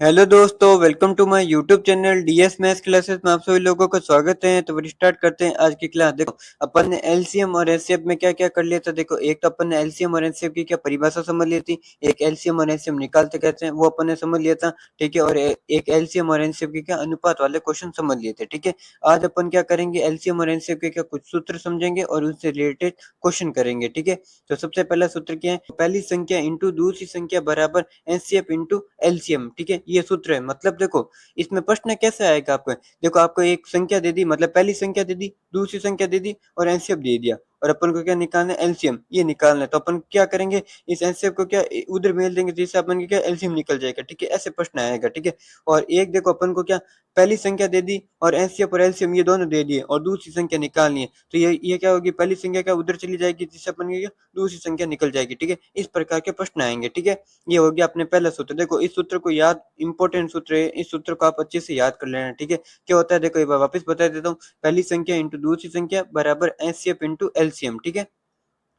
Hello दोस्तों, welcome to my YouTube channel DS maths classes में आप सभी लोगों का स्वागत है। तो फिर स्टार्ट करते हैं आज की क्लास। देखो, अपन ने एलसीएम और एचसीएफ में क्या क्या कर लिया था। देखो, एक तो अपन ने एलसीएम और एचसीएफ की क्या परिभाषा समझ ली थी। एक एलसीएम और एचसीएफ निकालते कैसे हैं वो अपन ने समझ लिया था, ठीक है। और एक एलसीएम और एचसीएफ की क्या अनुपात वाले क्वेश्चन समझ लिए थे, ठीक है। आज अपन क्या करेंगे, एलसीएम और एचसीएफ के क्या कुछ सूत्र समझेंगे और उससे रिलेटेड क्वेश्चन करेंगे, ठीक है। तो सबसे पहला सूत्र क्या है, पहली संख्या इंटू दूसरी संख्या बराबर एचसीएफ इंटू एलसीएम, ठीक है। ये सूत्र है। मतलब देखो, इसमें प्रश्न कैसे आएगा आपको। देखो, आपको एक संख्या दे दी, मतलब पहली संख्या दे दी, दूसरी संख्या दे दी और एलसीएम दे दिया, और अपन को क्या निकालना है, एलसीएम ये निकालना है। तो अपन क्या करेंगे, इस एलसीएम को क्या उधर मेल देंगे जिससे अपन की क्या एलसीएम निकल जाएगा, ठीक है। ऐसे प्रश्न आएगा, ठीक है। और एक देखो, अपन को क्या पहली संख्या दे दी और एलसीएम और एलसीएम ये दोनों दे दिए और दूसरी संख्या निकालनी है, तो ये क्या होगी, पहली संख्या क्या उधर चली जाएगी जिससे अपन की दूसरी संख्या निकल जाएगी, ठीक है। इस प्रकार के प्रश्न आएंगे, ठीक है। ये हो गया अपने पहला सूत्र। देखो, इस सूत्र को याद, इंपॉर्टेंट सूत्र है, इस सूत्र को आप अच्छे से याद कर लेना, ठीक है। क्या होता है, देखो एक बार वापस बता देता हूँ। पहली संख्या इंटू दूसरी संख्या बराबर एचसीएफ इंटू एलसीएम, ठीक है।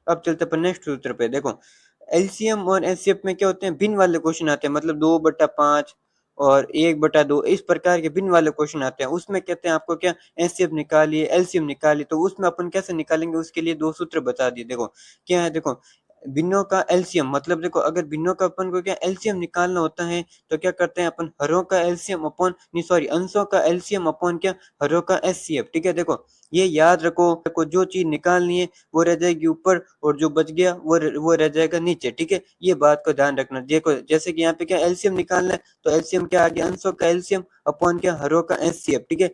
अब चलते अपन नेक्स्ट सूत्र पे। देखो, एलसीएम और एचसीएफ में क्या होते हैं, भिन्न वाले क्वेश्चन आते हैं। मतलब 2/5 और 1/2 इस प्रकार के भिन्न वाले क्वेश्चन आते हैं। उसमें कहते हैं आपको क्या, एचसीएफ निकालिए, एलसीएम निकालिए। तो उसमें अपन कैसे निकालेंगे, उसके लिए दो सूत्र बता दिए। देखो क्या है, देखो भिन्नों का एलसीएम, मतलब देखो अगर भिन्नों का अपन को क्या एलसीएम निकालना होता है, तो क्या करते हैं अपन, हरों का एलसीएम अपॉन, नहीं सॉरी, अंशों का एलसीएम अपॉन क्या, हरों का एचसीएफ, ठीक है। देखो ये याद रखो, जो चीज निकालनी है वो रह जाएगी ऊपर और जो बच गया वो रह जाएगा नीचे, ठीक है। ये बात को ध्यान रखना। देखो जैसे कि यहाँ पे क्या एलसीएम निकालना है, तो एलसीएम क्या आ गया, अंशों का एलसीएम अपॉन क्या, हरों का एचसीएफ, ठीक है।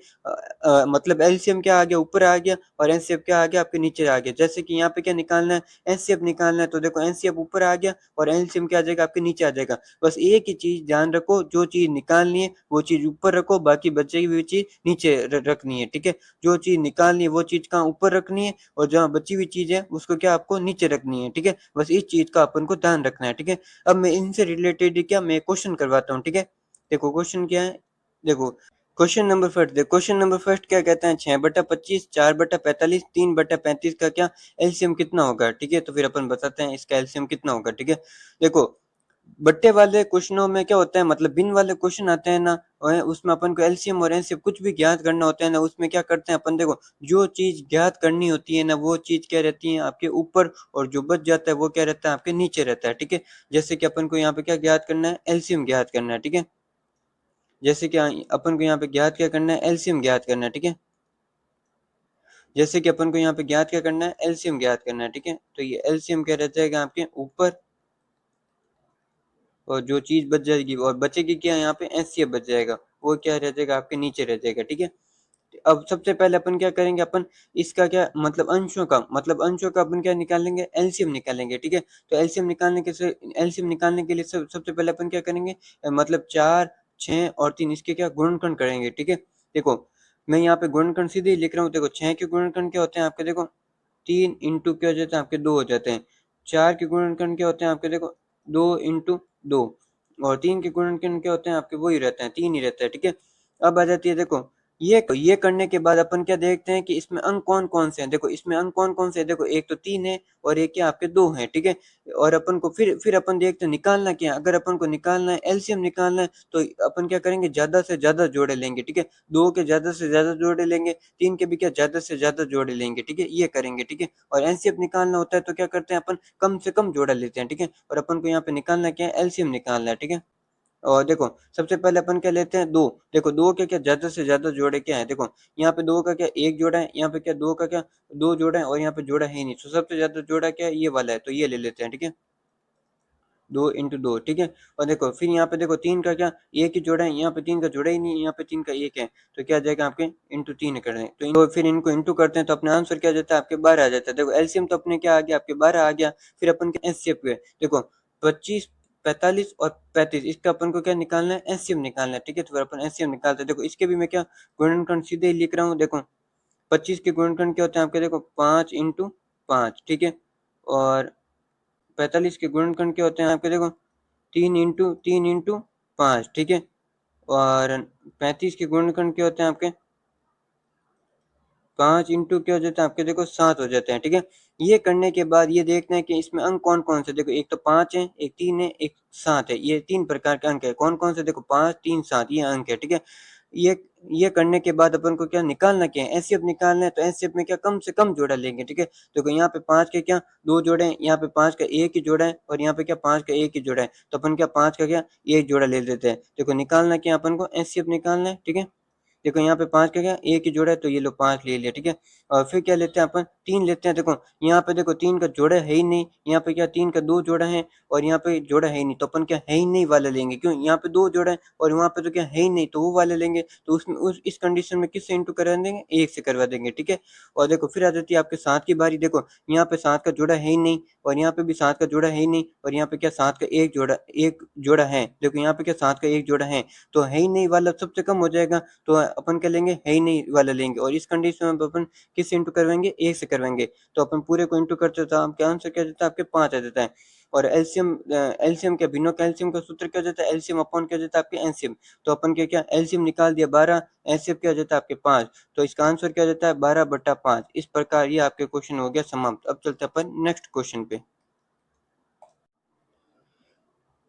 मतलब एलसीएम क्या आ गया, ऊपर आ गया, और एचसीएफ क्या आ गया, आपके नीचे आ गया। जैसे कि यहाँ पे क्या निकालना है, एचसीएफ निकालना है, तो देखो एचसीएफ ऊपर आ गया और एलसीएम क्या आ जाएगा, आपके नीचे आ जाएगा। बस एक ही चीज ध्यान रखो, जो चीज निकालनी है वो चीज ऊपर रखो, बाकी बची हुई चीज नीचे रखनी है, ठीक है। जो चीज निकालनी है वो चीज कहाँ ऊपर रखनी है, और जहाँ बची हुई चीज है उसको क्या आपको नीचे रखनी है, ठीक है। बस इस चीज का अपन को ध्यान रखना है, ठीक है। अब मैं इनसे रिलेटेड क्या मैं क्वेश्चन करवाता हूँ, ठीक है। देखो क्वेश्चन क्या है, देखो क्वेश्चन नंबर फर्स्ट, देखो क्वेश्चन नंबर फर्स्ट क्या कहते हैं, 6/25, 4/45, 3/35 का क्या एलसीएम कितना होगा, ठीक है। तो फिर अपन बताते हैं इसका एलसीएम कितना होगा, ठीक है। देखो, बट्टे वाले क्वेश्चनों में क्या होता है, मतलब बिन वाले क्वेश्चन आते हैं ना, उसमें अपन को एलसीएम और एनसीएफ कुछ भी ज्ञात करना होता है ना, उसमें क्या करते हैं अपन, देखो जो चीज ज्ञात करनी होती है ना वो चीज क्या रहती है आपके ऊपर, और जो बच जाता है वो क्या रहता है आपके नीचे रहता है, ठीक है। जैसे कि अपन को यहाँ पे क्या ज्ञात करना है, एलसीएम ज्ञात करना है, ठीक है। जैसे कि अपन को यहाँ पे ज्ञात क्या करना है, एलसीएम ज्ञात करना है, ठीक है। जैसे कि अपन को यहाँ पे ज्ञात क्या करना है, एलसीएम ज्ञात करना है, ठीक है। तो ये एलसीएम क्या रह जाएगा आपके ऊपर, और जो चीज बच जाएगी और बचेगी क्या, यहाँ पे एचसीएफ बच जाएगा, वो क्या रह जाएगा आपके नीचे रह जाएगा, ठीक है। अब सबसे पहले अपन क्या करेंगे, अपन इसका क्या मतलब अंशों का अपन क्या निकालेंगे, एलसीएम निकालेंगे, ठीक है। तो एलसीएम निकालने के लिए सबसे पहले अपन क्या करेंगे, मतलब 4, 6 और 3 इसके क्या गुणनखंड करेंगे, ठीक है। देखो मैं यहाँ पे गुणनखंड सीधे ही लिख रहा हूँ। देखो 6 के गुणनखंड क्या होते हैं आपके, देखो 3 इंटू क्या हो जाते हैं आपके 2 हो जाते हैं। 4 के गुणनखंड क्या होते हैं आपके, देखो 2 इंटू 2, और 3 के गुणनखंड क्या होते हैं आपके, वही रहते हैं, 3 ही रहता है, ठीक है। अब आ जाती है, देखो ये करने के बाद अपन क्या देखते हैं कि इसमें अंक कौन कौन से हैं। देखो इसमें अंक कौन कौन से हैं, देखो एक तो 3 है और एक क्या आपके 2 हैं, ठीक है। और अपन को फिर अपन देखते हैं निकालना क्या है। अगर अपन को निकालना है, एलसीएम निकालना है, तो अपन क्या करेंगे, ज्यादा से ज्यादा जोड़े लेंगे, ठीक है। 2 के ज्यादा से ज्यादा जोड़े लेंगे, 3 के भी क्या ज्यादा से ज्यादा जोड़े लेंगे, ठीक है। ये करेंगे, ठीक है। और एलसीएम निकालना होता है तो क्या करते हैं अपन, कम से कम जोड़ा लेते हैं, ठीक है। और अपन को यहाँ पे निकालना क्या है, एलसीएम निकालना है, ठीक है। और देखो सबसे पहले अपन क्या लेते हैं, 2। देखो 2 के क्या ज्यादा से ज्यादा जोड़े क्या है, देखो यहाँ पे 2 का क्या एक जोड़ा है, यहाँ पे क्या 2 का क्या 2 जोड़ा है, और यहाँ पे जोड़ा है ही नहीं। तो सबसे ज्यादा जोड़ा क्या है, ये वाला है, तो ये ले लेते हैं, ठीक है। 2 इंटू 2, ठीक है। और देखो फिर यहाँ पे देखो 3 का क्या एक ही जोड़ा है, यहाँ पे 3 का जोड़ा ही नहीं है, यहाँ पे 3 का एक है, तो क्या आ जाएगा आपके इंटू 3 कर दें। तो फिर इनको इंटू करते हैं तो अपना आंसर क्या आ जाता है आपके 12 आ जाता है। देखो एलसीएम तो अपने क्या आ गया आपके 12 आ गया। फिर अपन के एचसीएफ हुए, देखो 25, 45 और 35, इसका अपन को क्या निकालना है, एचसीएफ निकालना है, ठीक है। तो फिर अपन एचसीएफ निकालते हैं। देखो इसके भी मैं क्या गुणनखंड सीधे ही लिख रहा हूँ। देखो 25 के गुणनखंड क्या होते हैं आपके, देखो 5 इंटू 5, ठीक है। और 45 के गुणनखंड क्या होते हैं आपके, देखो 3 इंटू 5, ठीक है। और 35 के गुणनखंड क्या होते हैं आपके, 5 इंटू क्या हो जाता है आपके, देखो 7 हो जाते हैं, ठीक है। ये करने के बाद ये देखते हैं कि इसमें अंक कौन-कौन से, देखो एक तो 5 है, एक 3 है, एक 7 है, ये 3 प्रकार के अंक है। कौन-कौन से, देखो 5, 3, 7 ये अंक है, ठीक है। ये ये करने के बाद अपन को क्या निकालना क्या है, एचसीएफ निकालना है, तो एचसीएफ में क्या कम से कम जोड़ा लेंगे, ठीक है। देखो यहाँ पे 5 के क्या 2 जोड़े हैं, यहाँ पे 5 का 1 ही जोड़ा है और यहाँ पे क्या 5 का 1 ही जोड़ा है, तो अपन क्या 5 का क्या 1 जोड़ा ले लेते हैं। देखो निकालना क्या है अपन को, एचसीएफ निकालना है, ठीक है। देखो यहाँ पे 5 का क्या 1 ही जोड़ा है, तो ये लो 5 ले लिया, ठीक है। और फिर क्या लेते हैं अपन, 3 लेते हैं। देखो यहाँ पे देखो 3 का जोड़ा है ही नहीं, यहाँ पे क्या 3 का 2 जोड़ा है और यहाँ पे जोड़ा है ही नहीं, तो अपन क्या है ही नहीं वाला लेंगे। क्यों, यहाँ पे 2 जोड़ा है और वहाँ पे तो क्या है ही नहीं, तो वो वाले लेंगे। तो उसमें उस इस कंडीशन में किससे इंटू करवा देंगे, 1 से करवा देंगे, ठीक है। और देखो फिर आ जाती है आपके 7 की बारी। देखो यहाँ पे 7 का जोड़ा है ही नहीं और यहाँ पे भी 7 का जोड़ा है ही नहीं और यहाँ पे क्या 7 का 1 जोड़ा है। देखो यहाँ पे क्या 7 का 1 जोड़ा है, तो है ही नहीं वाला सबसे कम हो जाएगा, तो अपन क्या लेंगे, है ही नहीं वाला लेंगे। और इस कंडीशन में अपन किस इंटू करवाएंगे, 1 से करवाएंगे। तो अपन पूरे को इंटू करते तो आपके आंसर क्या देता है, आपके 5 आ जाता है। और एलसीएम एलसीएम क्या भिन्नों का एलसीएम का सूत्र क्या हो जाता है, एलसीएम अपॉन क्या हो जाता है आपके एनसीएम। तो अपन के क्या एलसीएम निकाल दिया 12, एनसीएम क्या हो जाता है आपके 5, तो इसका आंसर क्या हो जाता है 12/5। इस प्रकार ये आपके क्वेश्चन हो गया समाप्त। अब चलते हैं अपन नेक्स्ट क्वेश्चन पे।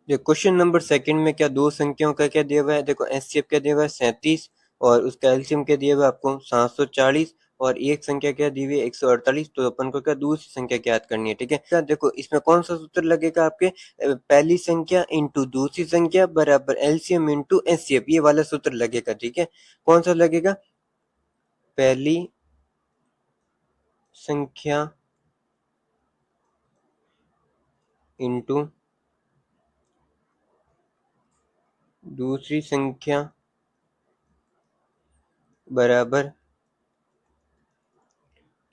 देखो क्वेश्चन नंबर सेकंड में क्या दो संख्याओं का क्या दिया हुआ है, देखो एचसीएफ क्या दिया हुआ है 37 और उसका एलसीएम क्या दिया हुआ है आपको 740 और एक संख्या क्या दी हुई है 148। तो अपन को क्या दूसरी संख्या ज्ञात करनी है, ठीक है। क्या देखो इसमें कौन सा सूत्र लगेगा आपके, पहली संख्या इंटू दूसरी संख्या बराबर एलसीएम इंटू एचसीएफ, ये वाला सूत्र लगेगा, ठीक है। कौन सा लगेगा, पहली संख्या इंटू दूसरी संख्या बराबर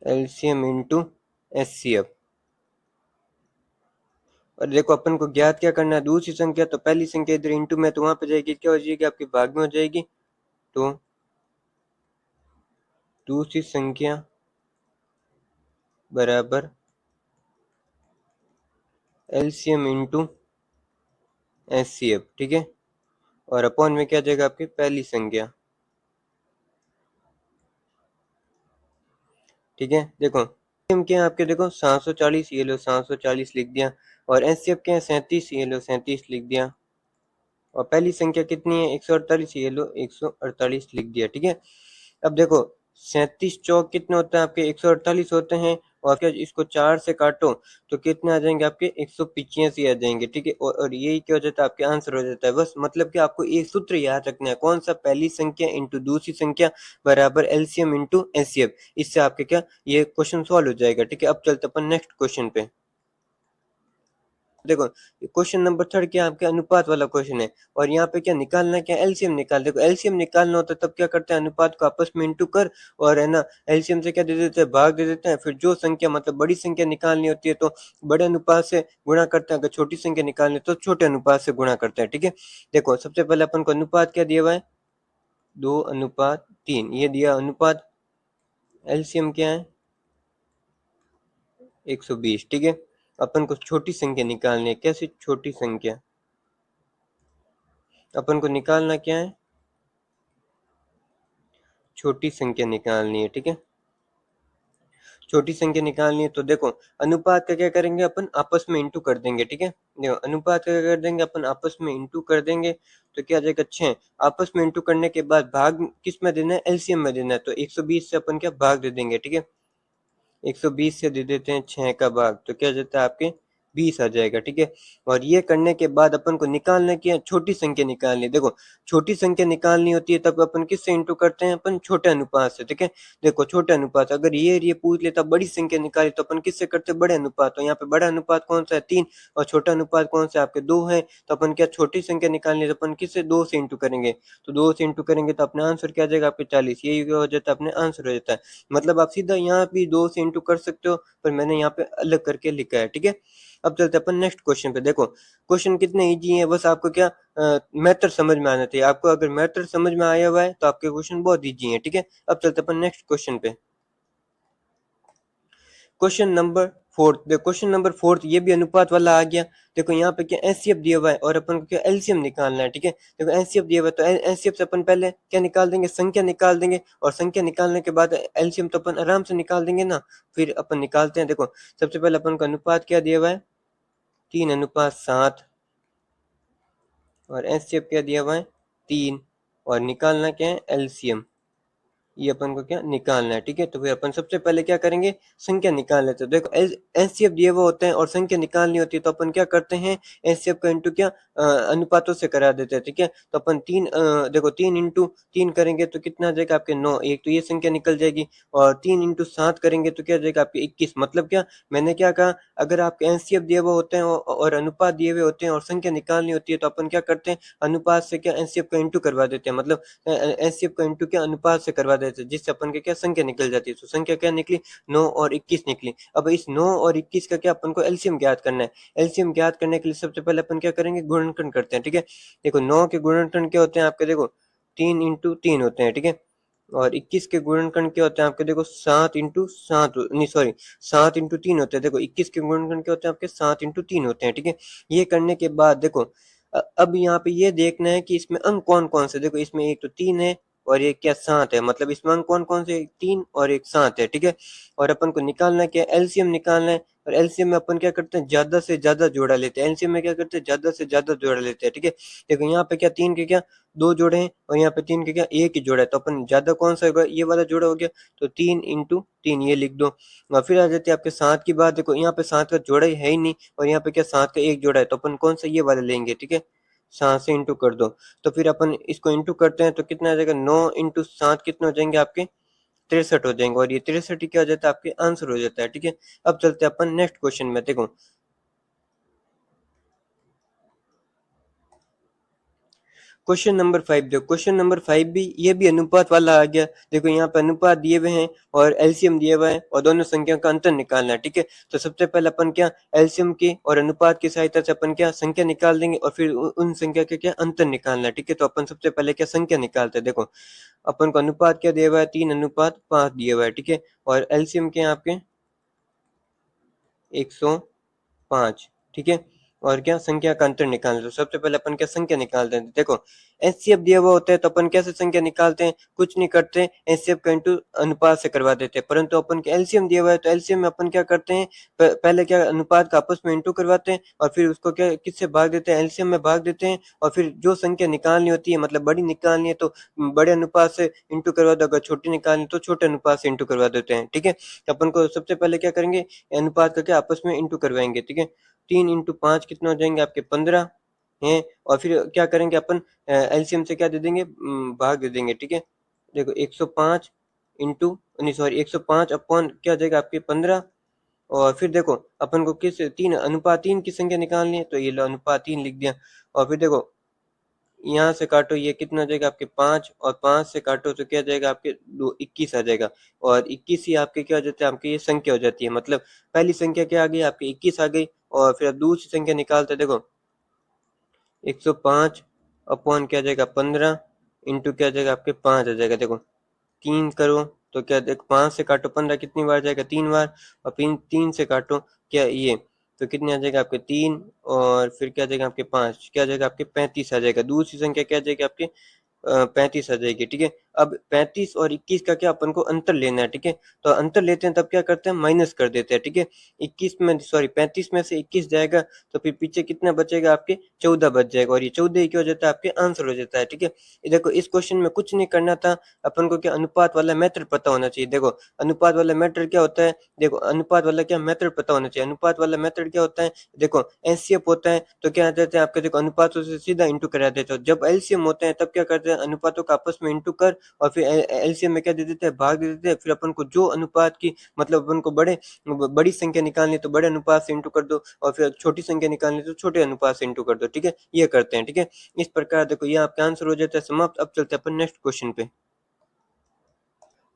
एलसीएम इंटू एचसीएफ। और देखो अपन को ज्ञात क्या करना है, दूसरी संख्या, तो पहली संख्या इधर इंटू में तो वहां पे जाएगी, क्या हो जाएगी आपकी भाग में हो जाएगी। तो दूसरी संख्या बराबर एलसीएम इंटू एचसीएफ, ठीक है। और अपॉन में क्या जाएगा आपकी पहली संख्या, ठीक है। देखो एलसीएम क्या है आपके, देखो 740, ये लो 740 लिख दिया। और एचसीएफ क्या है 37, ये लो 37 लिख दिया। और पहली संख्या कितनी है 148, ये लो 148 लिख दिया, ठीक है। अब देखो 37 चौक कितने होते हैं आपके 148 होते हैं। और क्या इसको 4 से काटो तो कितने आ जाएंगे आपके 185 आ जाएंगे, ठीक है। और यही क्या हो जाता है आपके आंसर हो जाता है। बस मतलब कि आपको एक सूत्र याद रखना है, कौन सा, पहली संख्या इंटू दूसरी संख्या बराबर एलसीएम इंटू एचसीएफ। इससे आपके क्या ये क्वेश्चन सॉल्व हो जाएगा, ठीक है। अब चलते अपन नेक्स्ट क्वेश्चन पे। देखो क्वेश्चन नंबर थर्ड क्या आपके अनुपात वाला क्वेश्चन है और यहाँ पे क्या निकालना है, क्या एलसीएम निकाल। देखो एलसीएम निकालना होता है तब क्या करते हैं, अनुपात को आपस में इंटू कर और है ना एलसीएम से क्या दे देते हैं, भाग दे देते हैं। फिर जो संख्या मतलब बड़ी संख्या निकालनी होती है तो बड़े अनुपात से गुणा करते हैं, अगर छोटी संख्या निकालनी है तो छोटे अनुपात से गुणा करते हैं, ठीक है। देखो सबसे पहले अपन को अनुपात क्या दिया हुआ है, 2/3 ये दिया अनुपात। एलसीएम क्या है 120, ठीक है। अपन को छोटी संख्या निकालनी है, कैसी छोटी संख्या, अपन को निकालना क्या है, छोटी संख्या निकालनी है, ठीक है। छोटी संख्या निकालनी है तो देखो अनुपात का क्या करेंगे अपन आपस में इंटू कर देंगे, ठीक है। देखो अनुपात का क्या कर देंगे अपन आपस में इंटू कर देंगे, तो क्या आ जाएगा 6। आपस में इंटू करने के बाद भाग किस में देना है, एलसीएम में देना है, तो 120 से अपन क्या भाग दे देंगे, ठीक है। 120 से दे देते हैं 6 का भाग, तो क्या जाता है आपके 20 आ जाएगा, ठीक है। और ये करने के बाद अपन को निकालना क्या है, छोटी संख्या निकालनी है। देखो छोटी संख्या निकालनी होती है तब अपन किससे इंटू करते हैं, अपन छोटे अनुपात से, ठीक है। देखो छोटे अनुपात, अगर ये पूछ लेता बड़ी संख्या निकाली तो अपन किससे करते, बड़े अनुपात। तो यहाँ पे बड़ा अनुपात कौन सा है 3 और छोटा अनुपात कौन सा है आपके 2 है। तो अपन क्या छोटी संख्या निकालनी है तो अपन किससे 2 से इंटू करेंगे, तो 2 से इंटू करेंगे तो अपना आंसर क्या आ जाएगा आपके 40। यही हो जाता है अपने आंसर हो जाता है। मतलब आप सीधा यहाँ भी 2 से इंटू कर सकते हो, पर मैंने यहाँ पे अलग करके लिखा है, ठीक है। अब चलते हैं अपन नेक्स्ट क्वेश्चन पे। देखो क्वेश्चन कितने इजी है, बस आपको क्या मेथड समझ में आना चाहिए। आपको अगर मेथड समझ में आया हुआ है तो आपके क्वेश्चन बहुत इजी है, ठीक है। अब चलते हैं अपन नेक्स्ट क्वेश्चन पे। क्वेश्चन नंबर फोर्थ, देखो क्वेश्चन नंबर फोर्थ, ये भी अनुपात वाला आ गया। देखो यहाँ पे क्या एचसीएफ दिया हुआ है और अपन को क्या एलसीएम निकालना है, ठीक है। देखो एचसीएफ दिया हुआ है तो एचसीएफ से अपन पहले क्या निकाल देंगे, संख्या निकाल देंगे, और संख्या निकालने के बाद एलसीएम तो अपन आराम से निकाल देंगे ना। फिर अपन निकालते हैं। देखो सबसे पहले अपन को अनुपात क्या दिया हुआ है, 3:7, और एचसीएफ क्या दिया हुआ है, 3, और निकालना क्या है, एलसीएम। ये अपन को क्या निकालना है, ठीक है। तो फिर अपन सबसे पहले क्या करेंगे, संख्या निकाल लेते हैं। देखो एचसीएफ दिए हुए होते हैं और संख्या निकालनी होती है तो अपन क्या करते हैं, एचसीएफ का इंटू क्या अनुपातों से करा देते हैं, ठीक है। तो अपन देखो 3 इंटू 3 करेंगे तो कितना आ जाएगा आपके 9, एक तो ये संख्या निकल जाएगी। और 3 इंटू 7 करेंगे तो क्या जाएगा आपके 21। मतलब क्या, मैंने क्या कहा, अगर आपके एचसीएफ दिए हुए होते हैं और अनुपात दिए हुए होते हैं और संख्या निकालनी होती है तो अपन क्या करते हैं, अनुपात से क्या एचसीएफ का इंटू करवा देते हैं। मतलब एचसीएफ का इंटू क्या अनुपात से करवा देते हैं, जिससे अपन के क्या संख्या निकल जाती है। तो संख्या क्या निकली, 9 और 21 निकली। अब इस 9 और 21 का क्या अपन को एलसीएम ज्ञात करना है। एलसीएम ज्ञात करने के लिए सबसे पहले अपन क्या करेंगे, गुणनखंड करते हैं, ठीक है। देखो 9 के गुणनखंड क्या होते हैं आपके, देखो 3 इंटू 3 होते हैं, ठीक है। और 21 के गुणनखंड क्या होते हैं आपके, देखो 7 इंटू 7, नहीं सॉरी 7 इंटू 3 होते हैं। देखो 21 के गुणनखंड क्या होते हैं आपके, 7 इंटू 3 होते हैं, ठीक है। ये करने के बाद देखो अब यहाँ पे ये देखना है कि इसमें अंक कौन कौन से। देखो इसमें एक तो 3 है और एक क्या 7 है, मतलब इसमें अंक कौन कौन से, 3 और एक 7 है, ठीक है। और अपन को निकालना क्या है, एलसीएम निकालना है। और एलसीएम में अपन क्या करते हैं, ज्यादा से ज्यादा जोड़ा लेते हैं। एलसीएम में क्या करते हैं, ज्यादा से ज्यादा जोड़ा लेते हैं, ठीक है। देखो यहाँ पे क्या 3 के क्या 2 जोड़े हैं और यहाँ पे 3 के क्या एक ही जोड़ा है, तो अपन ज्यादा कौन सा होगा, ये वाला जोड़ा हो गया। तो 3 इंटू 3 ये लिख दो। और फिर आ जाती है आपके 7 की बात। देखो यहाँ पे 7 का जोड़ा ही है ही नहीं और यहाँ पे क्या 7 का एक जोड़ा है, तो अपन कौन सा ये वाला लेंगे, ठीक है। 7 से इंटू कर दो। तो फिर अपन इसको इंटू करते हैं तो कितना आ जाएगा, 9 इंटू 7 कितने हो जाएंगे आपके, 63 हो जाएंगे। और ये 63 क्या हो जाता है आपके आंसर हो जाता है, ठीक है। अब चलते हैं अपन नेक्स्ट क्वेश्चन में। देखो क्वेश्चन नंबर 5, देखो क्वेश्चन नंबर 5 भी, ये भी अनुपात वाला आ गया। देखो यहाँ पे अनुपात दिए हुए हैं और एलसीएम दिया हुआ है और दोनों संख्या का अंतर निकालना है, ठीक है। तो सबसे पहले अपन क्या एलसीएम की और अनुपात की सहायता से अपन क्या संख्या निकाल देंगे और फिर उन संख्या के क्या अंतर निकालना है, ठीक है। तो अपन सबसे पहले क्या संख्या निकालते हैं। देखो अपन को अनुपात क्या दिया हुआ है, 3:5 दिया हुआ है, ठीक है। और एलसीएम क्या है आपके 105, ठीक है। और क्या संख्या का अंतर निकालना है। तो सबसे पहले अपन क्या संख्या निकालते हैं। देखो एचसीएफ दिया हुआ होता है तो अपन कैसे संख्या निकालते हैं, कुछ नहीं करते, एचसीएफ का इंटू अनुपात से करवा देते हैं। परंतु अपन के एलसीएम दिया हुआ है तो एलसीएम में अपन क्या करते हैं, पहले क्या अनुपात का आपस में इंटू करवाते हैं और फिर उसको क्या किससे भाग देते हैं, एलसीएम में भाग देते हैं। और फिर जो संख्या निकालनी होती है, मतलब बड़ी निकालनी है तो बड़े अनुपात से इंटू करवा दो, अगर छोटी निकालनी तो छोटे अनुपात से इंटू करवा देते हैं, ठीक है। तो अपन को सबसे पहले क्या करेंगे, अनुपात करके आपस में इंटू करवाएंगे, ठीक है। 3 इंटू 5 कितने हो जाएंगे आपके 15 हैं। और फिर क्या करेंगे अपन, एलसीएम से क्या दे देंगे, भाग दे देंगे, ठीक है। देखो 105 इंटू नहीं सॉरी 105 अपॉन क्या जाएगा आपके 15। और फिर देखो अपन को किस 3:3 की संख्या निकालनी है तो ये लो अनुपात 3 लिख दिया। और फिर देखो यहाँ से काटो, ये कितना हो जाएगा आपके 5, और 5 से काटो तो क्या जाएगा आपके 21 आ जाएगा। और 21 ही आपके क्या हो जाता है, आपकी ये संख्या हो जाती है। मतलब पहली संख्या क्या आ गई आपकी 21 आ गई। और फिर अब दूसरी संख्या निकालते देखो 105 अपॉन क्या जाएगा 15 इंटू क्या जाएगा आपके 5 आ जाएगा। देखो 3 करो तो क्या देखो 5 से काटो 15 कितनी बार जाएगा, 3 बार। और फिर 3 से काटो क्या ये, तो कितने आ जाएगा आपके 3, और फिर क्या जाएगा आपके 5, क्या जाएगा आपके 35 आ जाएगा। दूसरी संख्या क्या जाएगी आपके 35 आ जाएगी, ठीक है। अब 35 और 21 का क्या अपन को अंतर लेना है, ठीक है। तो अंतर लेते हैं तब क्या करते हैं, माइनस कर देते हैं, ठीक है। 35 में से 21 जाएगा तो फिर पीछे कितना बचेगा आपके 14 बच जाएगा। और ये 14 ही क्या हो जाता है आपके आंसर हो जाता है, ठीक है। ये देखो इस क्वेश्चन में कुछ नहीं करना था, अपन को क्या अनुपात वाला मेथड पता होना चाहिए। देखो अनुपात वाला मेथड क्या होता है, देखो अनुपात वाला क्या मेथड पता होना चाहिए। अनुपात वाला मेथड क्या होता है, देखो एचसीएफ होता है तो क्या कहते हैं आपके, देखो अनुपातों से सीधा इंटू करा देते हो। जब एलसीएम होते हैं तब क्या करते हैं, अनुपातों का आपस में इंटू कर और फिर एलसीएम में क्या दे देते हैं, भाग दे देते हैं। फिर अपन को जो अनुपात की, मतलब अपन को बड़ी संख्या निकालनी है तो बड़े अनुपात से इंटू कर दो, और फिर छोटी संख्या निकालनी है तो छोटे अनुपात से इंटू कर दो, ठीक है। ये करते हैं, ठीक है। इस प्रकार देखो ये आपका आंसर हो जाता है समाप्त। अब चलते हैं अपन नेक्स्ट क्वेश्चन पे।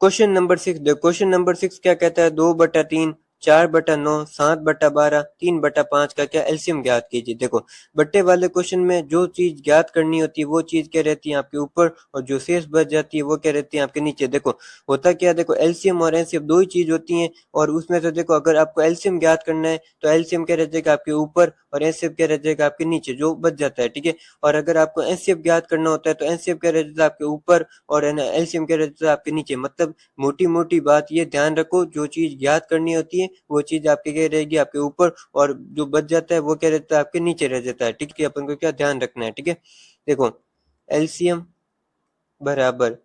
क्वेश्चन नंबर 6, देखो क्वेश्चन नंबर 6 क्या कहता है, 2/3 4/9, 7/12, 3/5 का क्या एलसीएम ज्ञात कीजिए। देखो बट्टे वाले क्वेश्चन में जो चीज ज्ञात करनी होती है वो चीज क्या रहती है आपके ऊपर, और जो शेष बच जाती है वो क्या रहती है आपके नीचे। देखो होता क्या है, देखो एलसीएम और एचसीएफ दो ही चीज होती हैं, और उसमें से देखो अगर आपको एलसीएम ज्ञात करना है तो एलसीएम क्या रह जाएगा आपके ऊपर, और एचसीएफ क्या रह जाएगा आपके नीचे, जो बच जाता है। ठीक है, और अगर आपको एचसीएफ ज्ञात करना होता है तो एचसीएफ क्या रह जाता है आपके ऊपर, और है ना एलसीएम क्या रह जाता है आपके नीचे। मतलब मोटी मोटी बात ये ध्यान रखो, जो चीज ज्ञात करनी होती है वो चीज आपके क्या रहेगी आपके ऊपर, और जो बच जाता है वो क्या रहता है आपके नीचे रह जाता है। ठीक है, अपन को क्या ध्यान रखना है। ठीक है, देखो एलसीएम बराबर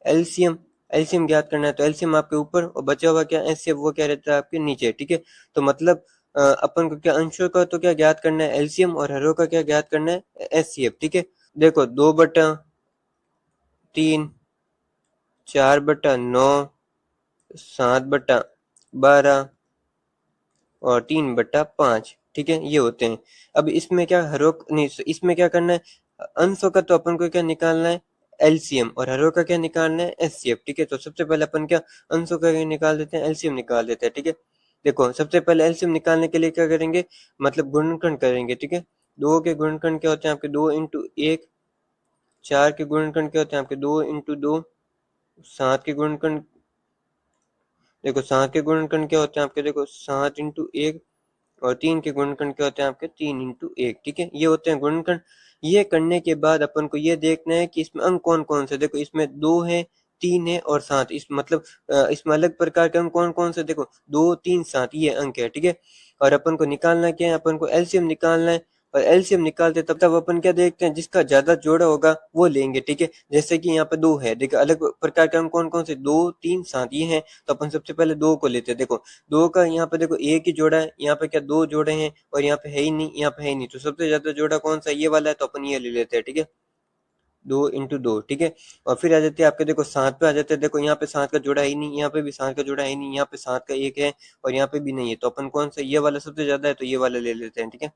एलसीएम, एलसीएम ज्ञात करना है तो एलसीएम आपके ऊपर, और बचा हुआ क्या एचसीएफ वो क्या रहता है आपके नीचे। ठीक है, तो मतलब अपन को क्या अंशों का तो क्या ज्ञात करना है एलसीएम, और हरों का क्या ज्ञात करना है एचसीएफ। ठीक है, देखो 2/3, 4/9, 7/12 और 3/5। ठीक है, ये होते हैं। अब इसमें क्या हरों नहीं, इसमें क्या करना है, अंशों का तो अपन को क्या निकालना है एलसीएम, और हरों का क्या निकालना है एचसीएफ। ठीक है, तो सबसे पहले अपन क्या अंशों का निकाल देते हैं, एलसीएम निकाल देते हैं। ठीक है, देखो सबसे पहले एलसीएम निकालने के लिए क्या करेंगे, मतलब गुणनखंड करेंगे। ठीक है, दो के गुणनखंड क्या होते हैं आपके 2 × 1, 4 के गुणनखंड क्या होते हैं आपके 2 × 2, 7 के गुणनखंड, देखो 7 के गुणनखंड क्या होते हैं आपके, देखो 7 × 1, और 3 के गुणनखंड क्या होते हैं आपके 3 × 1। ठीक है, ये होते हैं गुणनखंड। ये करने के बाद अपन को ये देखना है कि इसमें अंक कौन कौन से, देखो इसमें 2 है, 3 है और 7, इस मतलब इसमें अलग प्रकार के अंक कौन कौन से, देखो 2, 3, 7 ये अंक है। ठीक है, और अपन को निकालना क्या है, अपन को एलसीएम निकालना है, और एलसीएम निकालते तब तक अपन क्या देखते हैं, जिसका ज्यादा जोड़ा होगा वो लेंगे। ठीक है, जैसे कि यहाँ पे 2 है, देखो अलग प्रकार के अंक कौन कौन से 2, 3, 7 ये हैं, तो अपन सबसे पहले 2 को लेते हैं। देखो 2 का यहाँ पे देखो एक ही जोड़ा है, यहाँ पे क्या 2 जोड़े हैं, और यहाँ पे है ही नहीं, यहाँ पे है ही नहीं, तो सबसे ज्यादा जोड़ा कौन सा ये वाला है, तो अपन ये ले लेते हैं। ठीक है, 2 × 2। ठीक है, और फिर आ जाते हैं आपके देखो 7 पे आ जाते हैं, देखो यहाँ पे 7 का जोड़ा है ही नहीं, यहाँ पे भी 7 का जोड़ा है ही नहीं, यहाँ पे 7 का एक है, और यहाँ पे भी नहीं है, तो अपन कौन सा ये वाला सबसे ज्यादा है तो ये वाला ले लेते हैं। ठीक है,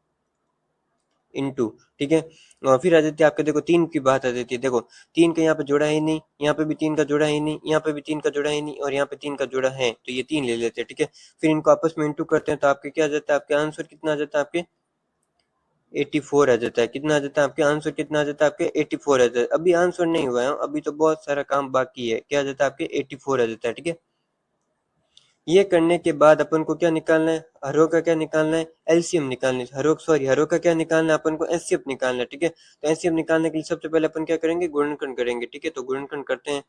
इंटू। ठीक है, और फिर आ जाती है आपके देखो 3 की बात आ जाती है, देखो 3 का यहाँ पे जोड़ा है ही नहीं, यहाँ पे भी 3 का जोड़ा है ही नहीं, यहाँ पे भी 3 का जोड़ा है ही नहीं, और यहाँ पे 3 का जोड़ा है, तो ये 3 ले लेते हैं। ठीक है, फिर इनको आपस में इंटू करते हैं तो आपके क्या आ जाता है, आपके आंसर कितना आ जाता है आपके 84 आ जाता है। कितना आ जाता है आपके आंसर, कितना आ जाता है आपके 84 आ जाता है। अभी आंसर नहीं हुआ है, अभी तो बहुत सारा काम बाकी है। क्या आ जाता है आपके 84 आ जाता है। ठीक है, ये करने के बाद अपन को क्या निकालना है, हरों का क्या निकालना है एलसीएम निकालना है, हरों का क्या निकालना है अपन को एचसीएफ निकालना है। ठीक है, तो एचसीएफ निकालने के लिए सबसे पहले अपन क्या करेंगे, गुणनखंड करेंगे। ठीक है, तो गुणनखंड करते हैं।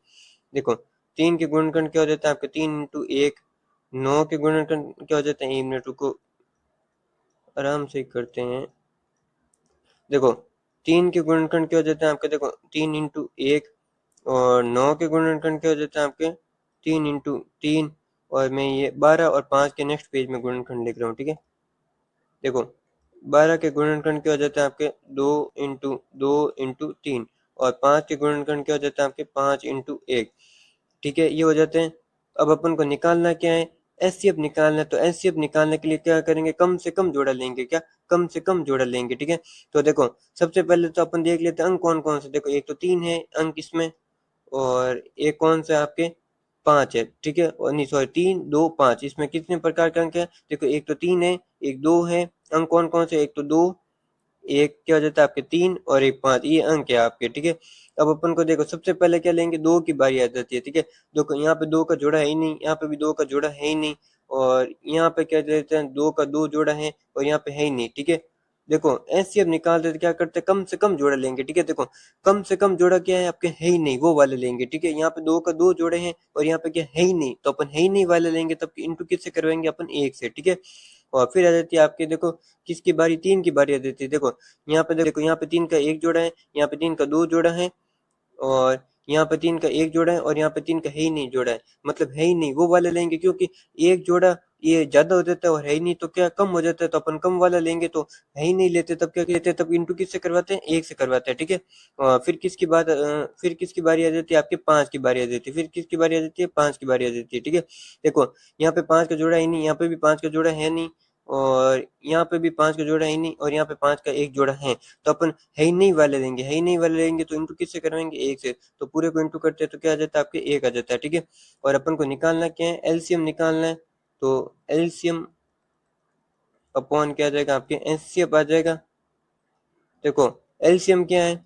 देखो 3 के गुणनखंड क्या हो जाता है आपके 3 × 1, 9 के गुणनखंड क्या हो जाते हैं, 1 मिनट रुको आराम से करते हैं। देखो 3 के गुणनखंड क्या हो जाते हैं आपके, देखो 3 × 1, और 9 के गुणनखंड क्या हो जाते हैं आपके 3 × 3, और मैं ये 12 और 5 के नेक्स्ट पेज में गुणनखंड लिख रहा हूँ। ठीक है, देखो 12 के गुणनखंड क्या हो जाते हैं आपके 2 × 2 × 3, और 5 के गुणनखंड क्या हो जाते हैं आपके 5 × 1। ठीक है, ये हो जाते हैं। अब अपन को निकालना क्या है, एचसीएफ निकालना है, तो एचसीएफ निकालने के लिए क्या करेंगे, कम से कम जोड़ा लेंगे। क्या कम से कम जोड़ा लेंगे। ठीक है, तो देखो सबसे पहले तो अपन देख लेते हैं अंक कौन कौन से, देखो एक तो 3 है अंक इसमें, और एक कौन सा आपके 5 है। ठीक है, और नहीं सॉरी 3, 2, 5, इसमें कितने प्रकार के अंक है, देखो एक तो 3 है, एक 2 है, अंक कौन कौन से, एक तो 2, एक क्या हो जाता है आपके 3, और एक 5, ये अंक है आपके। ठीक है, अब अपन को देखो सबसे पहले क्या लेंगे, 2 की बारी आ जाती है। ठीक है, देखो यहाँ पे 2 का जोड़ा है ही नहीं, यहाँ पे भी 2 का जोड़ा है ही नहीं, और यहाँ पे क्या देते हैं 2 का 2 जोड़ा है, और यहाँ पे है ही नहीं। ठीक है, देखो एचसीएफ निकालते हैं तो क्या करते हैं, कम से कम जोड़ा लेंगे। ठीक है, देखो कम से कम जोड़ा क्या है आपके है ही नहीं, वो वाले लेंगे। ठीक है, यहाँ पे 2 का 2 जोड़े हैं, और यहाँ पे क्या है ही नहीं, तो अपन है ही नहीं वाले लेंगे, तब इंटू किससे करवाएंगे अपन 1 से। ठीक है, और फिर आ जाती है आपके देखो किसकी बारी, 3 की बारी आ जाती है। देखो यहाँ पे देखो यहाँ पे 3 का एक जोड़ा है, यहाँ पे 3 का 2 जोड़ा है, और यहाँ पे 3 का एक जोड़ा है, और यहाँ पे 3 का है ही नहीं जोड़ा है, मतलब है ही नहीं वो वाला लेंगे, क्योंकि एक जोड़ा ये ज्यादा हो जाता है, और है ही नहीं तो क्या कम हो जाता है, तो अपन कम वाला लेंगे, तो है ही नहीं लेते तब क्या लेते हैं, तब इंटू किससे करवाते हैं 1 से करवाते हैं। ठीक है, फिर किसकी बारी आ जाती है आपके 5 की बारी आ जाती है, फिर किसकी बारी आ जाती है 5 की बारी आ जाती है। ठीक है, देखो यहाँ पे 5 का जोड़ा ही नहीं, यहाँ पे भी 5 का जोड़ा है नहीं, और यहाँ पे भी 5 का जोड़ा है नहीं, और यहाँ पे 5 का एक जोड़ा है, तो अपन है ही नहीं वाले लेंगे, है ही नहीं वाले लेंगे तो इंटू किससे करवाएंगे 1 से, तो पूरे को इंटू करते हैं तो क्या आ जाता है आपके 1 आ जाता है। ठीक है, और अपन को निकालना क्या है, एलसीएम निकालना है, तो एलसीएम अपॉन क्या आ जाएगा, आपके एचसीएफ आ जाएगा। देखो एलसीएम क्या है,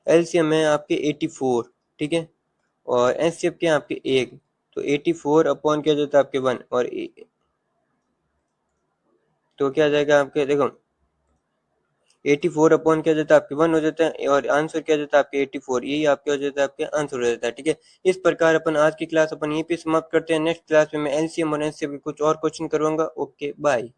एलसीएम है आपके 84, ठीक है, और एचसीएफ क्या है आपके 1, तो 84 अपॉन क्या जाता है आपके 1, और तो क्या आ जाएगा आपके, देखो 84 अपॉन क्या जाता है आपके 1 हो जाता है, और आंसर क्या जाता है आपके 84, यही आपके हो जाता है, आपके आंसर हो जाता है, ठीक है। इस प्रकार अपन आज की क्लास अपन यहीं पे समाप्त करते हैं। नेक्स्ट क्लास में मैं एलसीएम और एचसीएफ के कुछ और क्वेश्चन करूंगा। Okay bye.